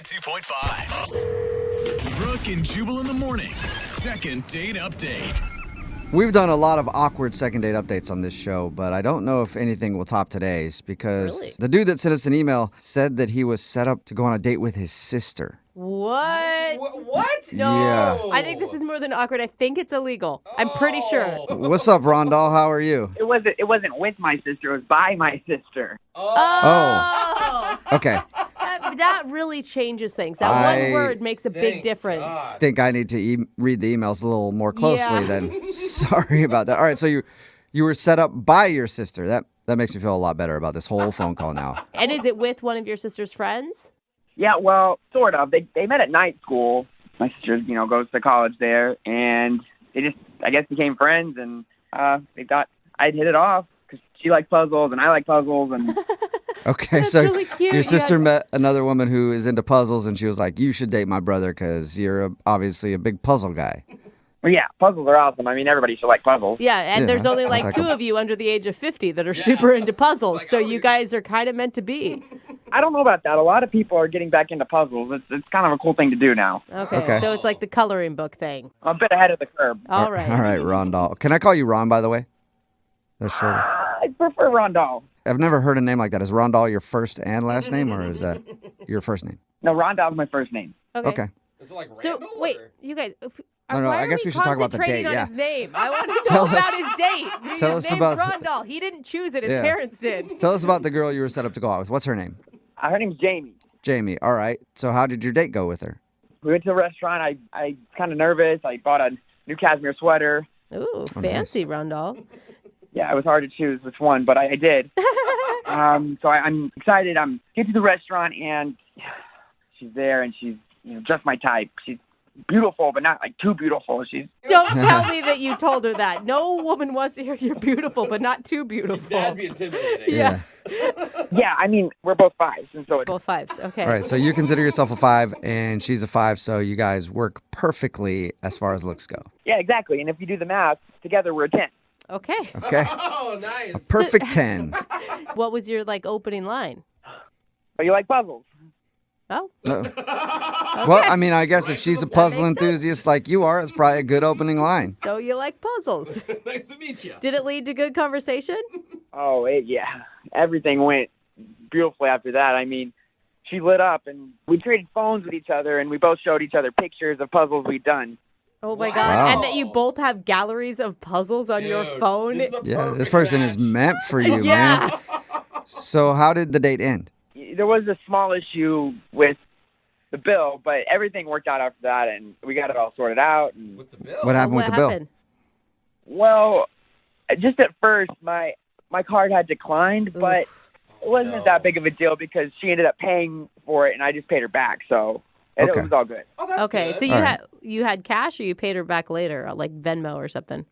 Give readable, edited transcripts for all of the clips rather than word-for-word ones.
92.5. Brooke and Jubal in the mornings. Second date update. We've done a lot of awkward second date updates on this show, but I don't know if anything will top today's because the dude that sent us an email said that he was set up to go on a date with his sister. What? What? No. Yeah. I think this is more than awkward. I think it's illegal. I'm pretty sure. What's up, Rondal? How are you? It wasn't with my sister. It was by my sister. Oh. Okay. That really changes things. That one word makes a big difference. I think I need to read the emails a little more closely then. Sorry about that. All right, so you were set up by your sister. That makes me feel a lot better about this whole phone call now. And is it with one of your sister's friends? Yeah, well, sort of. They met at night school. My sister, goes to college there, and they just, I guess, became friends, and they thought I'd hit it off because she likes puzzles and I like puzzles, and Okay, That's so really cute. your sister met another woman who is into puzzles, and she was like, you should date my brother because you're obviously a big puzzle guy. well, yeah, puzzles are awesome. I mean, everybody should like puzzles. Yeah, and Yeah, there's only like like two them. of you under the age of 50 that are super into puzzles, so you guys are kind of meant to be. I don't know about that. A lot of people are getting back into puzzles. It's kind of a cool thing to do now. Okay, so it's like the coloring book thing. I'm a bit ahead of the curve. All right. All right, Rondal. Can I call you Ron, by the way? That's short. I prefer Rondal. I've never heard a name like that. Is Rondal your first and last name, or is that your first name? No, Rondal's my first name. Okay. Is it like So, Randall? wait, or- you guys, No, why I are guess we should talk about the concentrating date, on yeah. his name? I want to Tell know us- about his date. tell His us name's about- Rondal. He didn't choose it. His Yeah. parents did. Tell us about the girl you were set up to go out with. What's her name? Her name's Jamie. Jamie. All right. So how did your date go with her? We went to a restaurant. I kind of nervous. I bought a new cashmere sweater. Ooh, fancy, Rondal. Yeah, it was hard to choose which one, but I did. So I'm excited. I'm get to the restaurant, and she's there, and she's just my type. She's beautiful, but not like too beautiful. She's Don't tell me that you told her that. No woman wants to hear you're beautiful, but not too beautiful. That'd be intimidating. Yeah. yeah. I mean, we're both fives, and so it's Both fives. Okay. All right. So you consider yourself a 5, and she's a 5, so you guys work perfectly as far as looks go. yeah, exactly. And if you do the math together, we're a 10. Okay. Okay. Oh, nice. A perfect 10. What was your opening line? But you like puzzles. Oh. No. Well, I mean, I guess if she's a puzzle makes sense. enthusiast like you are, it's probably a good opening line. So you like puzzles. Nice to meet you. Did it lead to good conversation? Oh, yeah. Everything went beautifully after that. I mean, she lit up, and we traded phones with each other, and we both showed each other pictures of puzzles we'd done. Oh my Wow. God. And that you both have galleries of puzzles on your Dude, phone. this is the Yeah, this perfect person is match. meant for you, Yeah. man. So how did the date end? There was a small issue with the bill, but everything worked out after that, and we got it all sorted out. And With the bill. What happened with the bill? happened? well, just at first, my card had declined, but it wasn't no. that big of a deal because she ended up paying for it, and I just paid her back, so it Okay. was all good. Oh, that's Okay, good. so All right. you had cash or you paid her back later, like Venmo or something?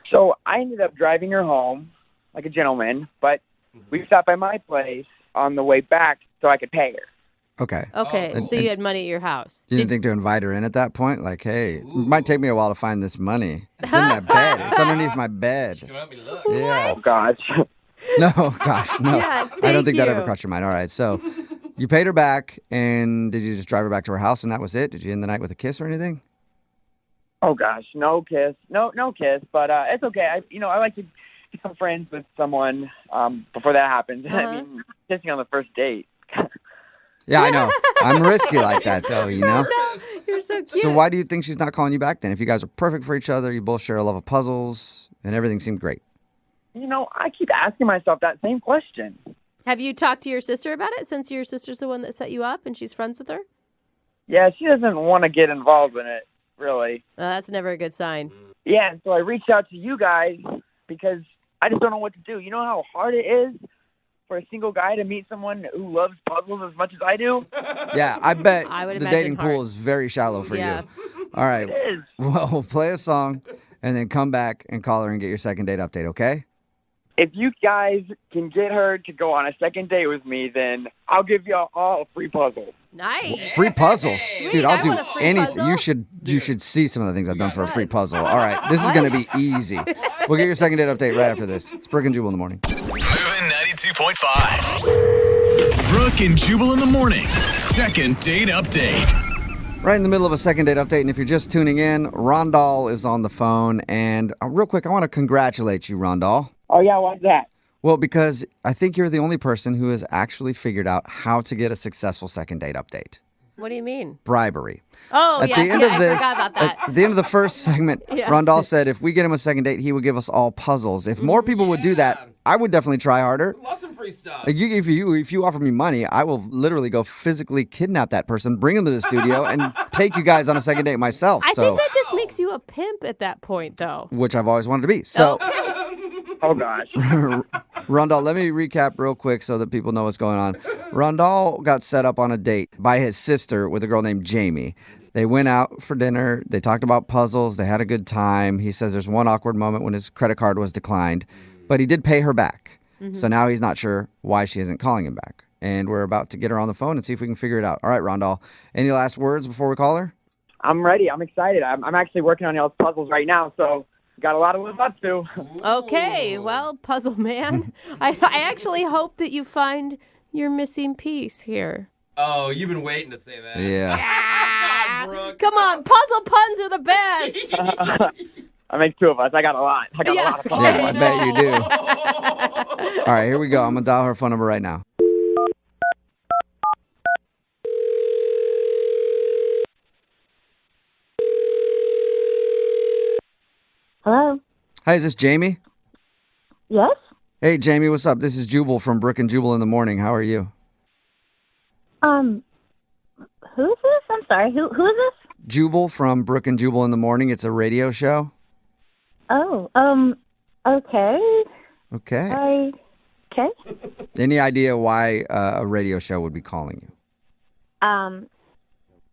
So I ended up driving her home like a gentleman, but we stopped by my place on the way back so I could pay her. Okay. Okay, cool. so you had money at your house. You didn't think to invite her in at that point? Like, hey, it might take me a while to find this money. It's in my bed. It's underneath my bed. Come at me, look. Yeah. Oh, gosh. No, gosh, no. Yeah, I don't thank think that ever you. crossed your mind. All right, so you paid her back, and did you just drive her back to her house, and that was it? Did you end the night with a kiss or anything? Oh, gosh. No kiss. No kiss, but it's okay. I like to become friends with someone before that happens. Uh-huh. I mean, kissing on the first date. Yeah, I know. I'm risky like that, though, you know? You're so cute. So why do you think she's not calling you back then? If you guys are perfect for each other, you both share a love of puzzles, and everything seemed great. I keep asking myself that same question. Have you talked to your sister about it since your sister's the one that set you up and she's friends with her? Yeah, she doesn't want to get involved in it, really. That's never a good sign. Yeah, and so I reached out to you guys because I just don't know what to do. You know how hard it is for a single guy to meet someone who loves puzzles as much as I do? Yeah, I bet I would the imagine dating hard. pool is very shallow for Yeah. you. All right. It is. Well, we'll play a song and then come back and call her and get your second date update, okay? If you guys can get her to go on a second date with me, then I'll give y'all all a free puzzle. Nice. Free puzzles. Dude, I I'll do want a free anything. puzzle. You should see some of the things I've done for a free puzzle. All right. This is going to be easy. We'll get your second date update right after this. It's Brooke and Jubal in the morning. Moving 92.5. Brooke and Jubal in the mornings. Second date update. Right in the middle of a second date update, and if you're just tuning in, Rondal is on the phone. And real quick, I want to congratulate you, Rondal. Oh, yeah, why's that? Well, because I think you're the only person who has actually figured out how to get a successful second date update. What do you mean? Bribery. Oh, At yeah, the end yeah, of I this, forgot about that. At the end of the first segment, Yeah. Rondal said if we get him a second date, he would give us all puzzles. If more people would do that, I would definitely try harder. Lots of free stuff. Like if you offer me money, I will literally go physically kidnap that person, bring him to the studio, and take you guys on a second date myself. I think that just makes you a pimp at that point, though. Which I've always wanted to be. So, Oh, gosh. Rondal, let me recap real quick so that people know what's going on. Rondal got set up on a date by his sister with a girl named Jamie. They went out for dinner. They talked about puzzles. They had a good time. He says there's one awkward moment when his credit card was declined, but he did pay her back. So now he's not sure why she isn't calling him back. And we're about to get her on the phone and see if we can figure it out. All right, Rondal, any last words before we call her? I'm ready. I'm excited. I'm actually working on y'all's puzzles right now, so got a lot to live up to. Okay, well, puzzle man, I actually hope that you find your missing piece here. Oh, you've been waiting to say that. Yeah. Come on, Brooke. Come on, puzzle puns are the best. I make two of us. I got a lot. I got a lot of puzzles. Yeah, I bet you do. All right, here we go. I'm going to dial her phone number right now. Hello? Hi, is this Jamie? Yes? Hey, Jamie, what's up? This is Jubal from Brooke and Jubal in the Morning. How are you? Who's this? I'm sorry. Who is this? Jubal from Brooke and Jubal in the Morning. It's a radio show. Oh, okay. Okay. Okay. Any idea why a radio show would be calling you?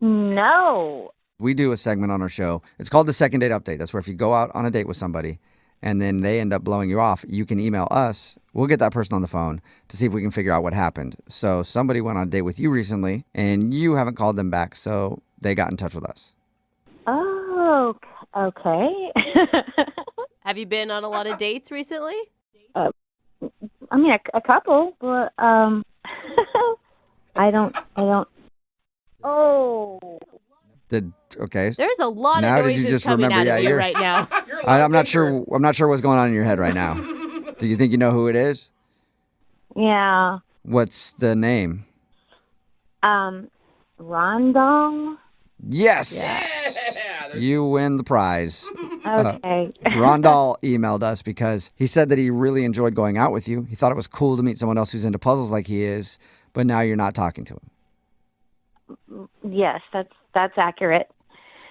No. We do a segment on our show. It's called the Second Date Update. That's where if you go out on a date with somebody and then they end up blowing you off, you can email us. We'll get that person on the phone to see if we can figure out what happened. So somebody went on a date with you recently and you haven't called them back, so they got in touch with us. Oh, okay. Have you been on a lot of dates recently? I mean, a couple, but, I don't. Oh. Okay. There's a lot Now of did you noises just coming remember? out of Yeah, you right now. I'm not sure. I'm not sure what's going on in your head right now. Do you think you know who it is? Yeah. What's the name? Rondal? Yes. Yeah. You win the prize. Okay. Rondal emailed us because he said that he really enjoyed going out with you. He thought it was cool to meet someone else who's into puzzles like he is, but now you're not talking to him. Yes, that's accurate.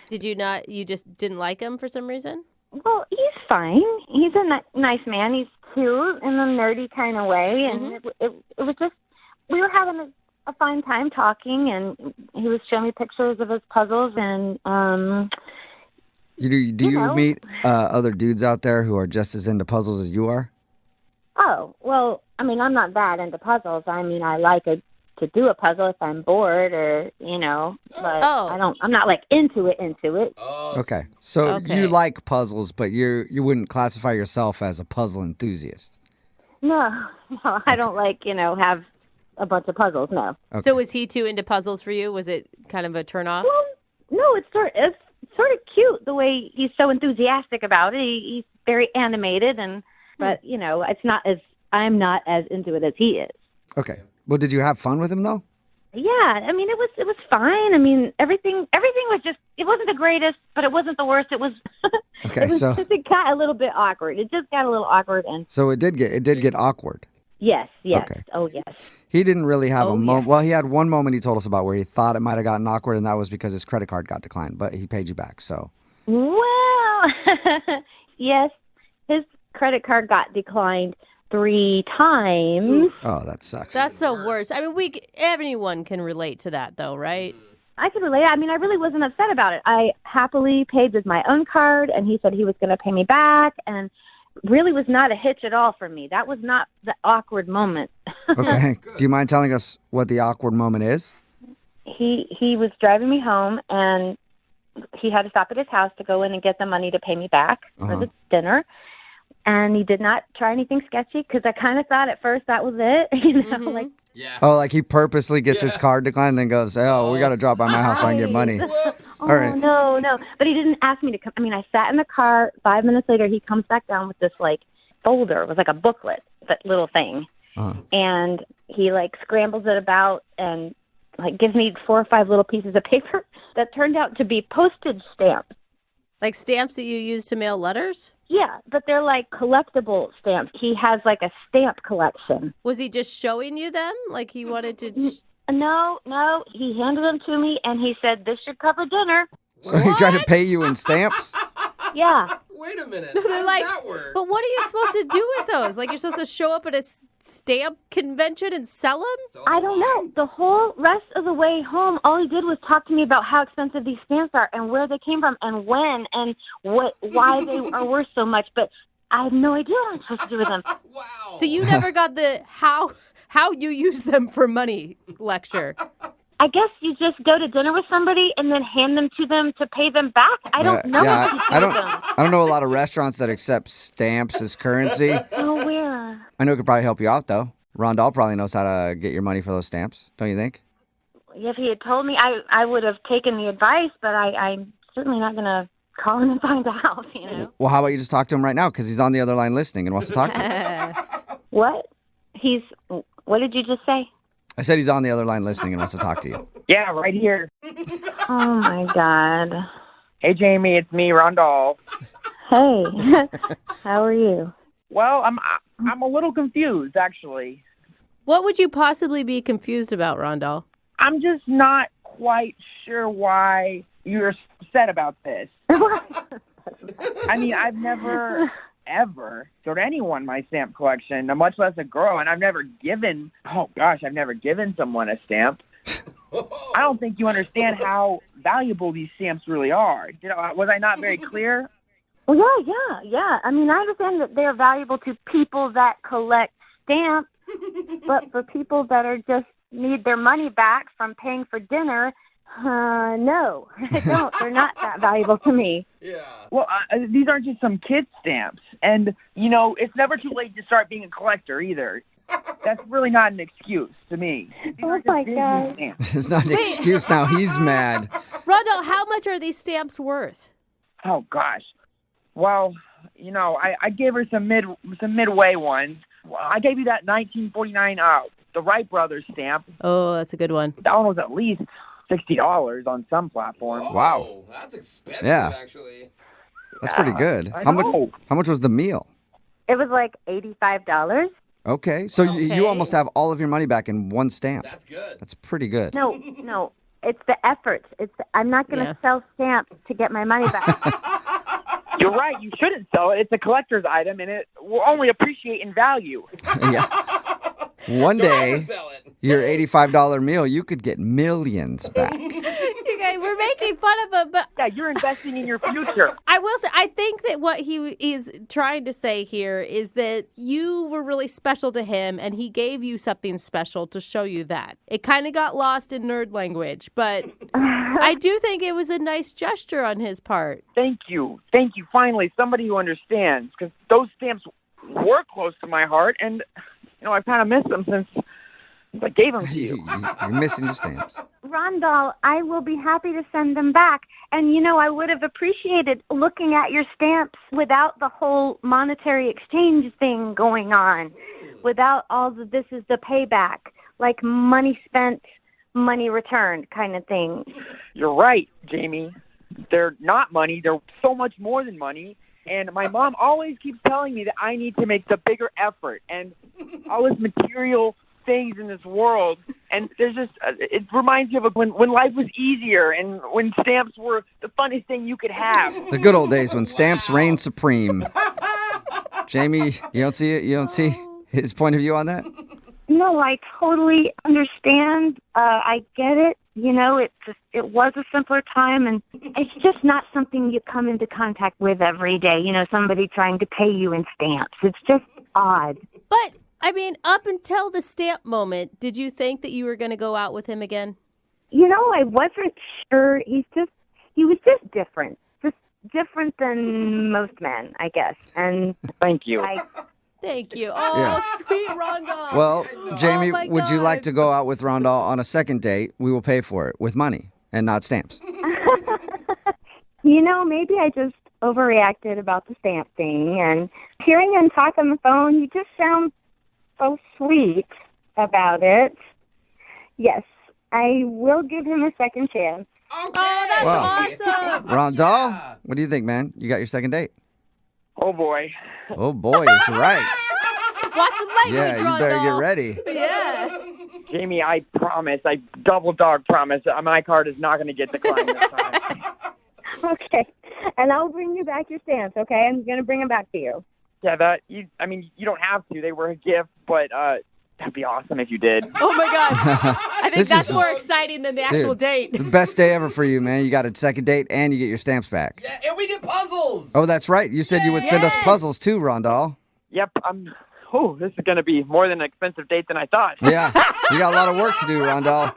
Did you not? You just didn't like him for some reason? Well, he's fine. He's a nice man. He's cute in a nerdy kind of way, and it was just we were having a fine time talking, and he was showing me pictures of his puzzles, and Do you meet other dudes out there who are just as into puzzles as you are? Oh, well, I mean, I'm not that into puzzles. I mean, I like to do a puzzle if I'm bored or, but I'm not like into it. Oh, Okay. So Okay. you like puzzles, but you wouldn't classify yourself as a puzzle enthusiast. No, I don't like, have a bunch of puzzles, no. Okay. So was he too into puzzles for you? Was it kind of a turnoff? Well, no, it's sort of cute the way he's so enthusiastic about it. He's very animated, but I'm not as into it as he is. Okay. Well, did you have fun with him though? Yeah, I mean, it was fine. I mean, everything was just, it wasn't the greatest, but it wasn't the worst. It was, Okay, it so got a little bit awkward. It just got a little awkward, and it did get awkward. yes. Okay. Oh, yes. He didn't really have a moment. yes. Well, he had one moment he told us about where he thought it might have gotten awkward, and that was because his credit card got declined, but he paid you back. So Well, yes, his credit card got declined 3 times. oh, that sucks. That's the worst. I mean, anyone can relate to that, though, right? I could relate. I mean, I really wasn't upset about it. I happily paid with my own card, and he said he was going to pay me back, and really was not a hitch at all for me. That was not the awkward moment. Okay. Do you mind telling us what the awkward moment is? He was driving me home, and he had to stop at his house to go in and get the money to pay me back for the dinner. And he did not try anything sketchy because I kind of thought at first that was it. Yeah. Oh, like he purposely gets his Yeah. card declined and then goes, oh, we got to drop by my house so I can get money. Whoops. Oh, All right. no. But he didn't ask me to come. I mean, I sat in the car. 5 minutes later, he comes back down with this, like, folder. It was like a booklet, that little thing. Uh-huh. And he, like, scrambles it about and, like, gives me 4 or 5 little pieces of paper that turned out to be postage stamps. Like stamps that you use to mail letters? Yeah, but they're, like, collectible stamps. He has, like, a stamp collection. Was he just showing you them? Like he wanted to... No, he handed them to me, and he said, this should cover dinner. So he tried to pay you in stamps? Yeah. Wait a minute. They're How does like, that work? but what are you supposed to do with those? Like you're supposed to show up at a stamp convention and sell them? So I don't know. The whole rest of the way home, all he did was talk to me about how expensive these stamps are and where they came from and when and why they are worth so much. But I have no idea what I'm supposed to do with them. Wow. So you never got the how you use them for money lecture. I guess you just go to dinner with somebody and then hand them to them to pay them back. I don't know what you do I with them. I don't know a lot of restaurants that accept stamps as currency. Oh, where? I know it could probably help you out, though. Rondal probably knows how to get your money for those stamps, don't you think? If he had told me, I would have taken the advice, but I'm certainly not going to call him and find out, you know. Well, how about you just talk to him right now because he's on the other line listening and wants to talk to you. What? What did you just say? I said he's on the other line listening and wants to talk to you. Yeah, right here. Oh, my God. Hey, Jamie, it's me, Rondal. Hey, how are you? Well, I'm a little confused, actually. What would you possibly be confused about, Rondal? I'm just not quite sure why you're upset about this. I mean, I've never, ever showed anyone my stamp collection, much less a girl, and I've never given someone a stamp. I don't think you understand how valuable these stamps really are. You know, was I not very clear? Well, yeah. I mean, I understand that they're valuable to people that collect stamps, but for people that are just need their money back from paying for dinner, no, I don't. They're not that valuable to me. Yeah. Well, these aren't just some kid stamps. And, you know, it's never too late to start being a collector either. That's really not an excuse to me. These Oh, are just my business God. stamps. It's not an excuse now. He's mad. Rondal, how much are these stamps worth? Oh, gosh. Well, you know, I gave her some midway ones. Well, I gave you that 1949 the Wright Brothers stamp. Oh, that's a good one. That one was at least $60 on some platforms. Whoa, Wow. That's expensive, Yeah. actually. That's pretty good. I How much? know. How much was the meal? It was like $85. Okay, so you Okay. almost have all of your money back in one stamp. That's good. That's pretty good. No, it's the effort. I'm not going to Yeah. sell stamps to get my money back. You're right. You shouldn't sell it. It's a collector's item, and it will only appreciate in value. Yeah. One Don't day, oversell it. your $85 meal, you could get millions back. Okay, we're making fun of him, but Yeah, you're investing in your future. I will say, I think that what he is trying to say here is that you were really special to him and he gave you something special to show you that. It kind of got lost in nerd language, but I do think it was a nice gesture on his part. Thank you. Finally, somebody who understands, because those stamps were close to my heart, and, you know, I've kind of missed them since I gave them to you. You're missing your stamps. Rondal, I will be happy to send them back. And, you know, I would have appreciated looking at your stamps without the whole monetary exchange thing going on, without all the this is the payback, like money spent, money returned kind of thing. You're right, Jamie. They're not money. They're so much more than money. And my mom always keeps telling me that I need to make the bigger effort and all this material things in this world. And there's just, it reminds you of when life was easier and when stamps were the funnest thing you could have. The good old days when stamps reigned supreme. Jamie, you don't see it? You don't see his point of view on that? No, I totally understand. I get it. You know, it was a simpler time, and it's just not something you come into contact with every day. You know, somebody trying to pay you in stamps. It's just odd. But, I mean, up until the stamp moment, did you think that you were going to go out with him again? You know, I wasn't sure. He was just different. Just different than most men, I guess. And Thank you. Thank you. Oh, Yeah. sweet Rondal. Well, Jamie, my would you like God. to go out with Rondal on a second date? We will pay for it with money and not stamps. Maybe I just overreacted about the stamp thing. And hearing him talk on the phone, he just sounds so sweet about it. Yes, I will give him a second chance. Okay. Oh, that's Wow. awesome. Rondal, Yeah. what do you think, man? You got your second date? Oh boy. Oh, boy, it's right. Watch the language, Yeah, you better get Rondal. ready. Yeah. Jamie, I promise, I double dog promise, my card is not going to get declined this time. Okay. And I'll bring you back your stamps, okay? I'm going to bring them back to you. Yeah, you don't have to. They were a gift, but that'd be awesome if you did. Oh my God. I think This that's is- more exciting than the actual Dude, date. The best day ever for you, man. You got a second date and you get your stamps back. Yeah, and we get puzzles. Oh, that's right. You said you would send us Yes. puzzles too, Rondal. Yep, this is going to be more than an expensive date than I thought. Yeah, you got a lot of work to do, Rondal.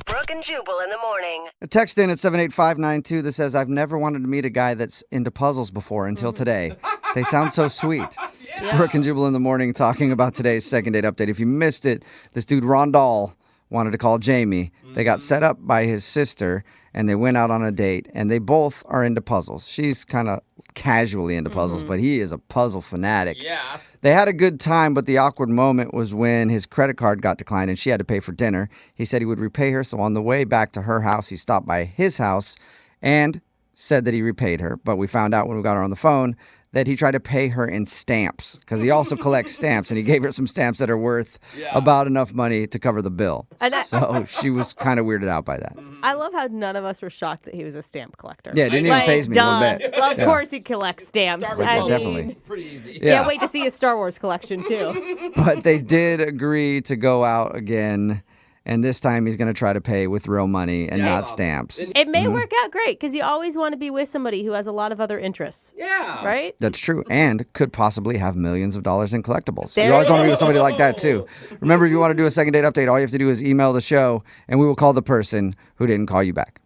Brooke and Jubal in the morning. A text in at 78592 that says, I've never wanted to meet a guy that's into puzzles before until today. They sound so sweet. It's Brooke and Jubal in the morning talking about today's second date update. If you missed it, this dude Rondal wanted to call Jamie. They got set up by his sister and they went out on a date and they both are into puzzles. She's kind of casually into puzzles, but he is a puzzle fanatic. Yeah. They had a good time, but the awkward moment was when his credit card got declined and she had to pay for dinner. He said he would repay her, so on the way back to her house, he stopped by his house and said that he repaid her. But we found out when we got her on the phone that he tried to pay her in stamps because he also collects stamps, and he gave her some stamps that are worth about enough money to cover the bill. So she was kind of weirded out by that. I love how none of us were shocked that he was a stamp collector. Yeah, it didn't even faze me a little bit. Well, of Yeah. course he collects stamps. Star Wars I puzzles, definitely. mean, Pretty easy. Yeah. can't wait to see his Star Wars collection too. But they did agree to go out again, and this time he's going to try to pay with real money and Yeah, not that's awesome. stamps. It may work out great because you always want to be with somebody who has a lot of other interests, Yeah. right? That's true, and could possibly have millions of dollars in collectibles. There You always it want to be with is. somebody like that, too. Remember, if you want to do a second date update, all you have to do is email the show, and we will call the person who didn't call you back.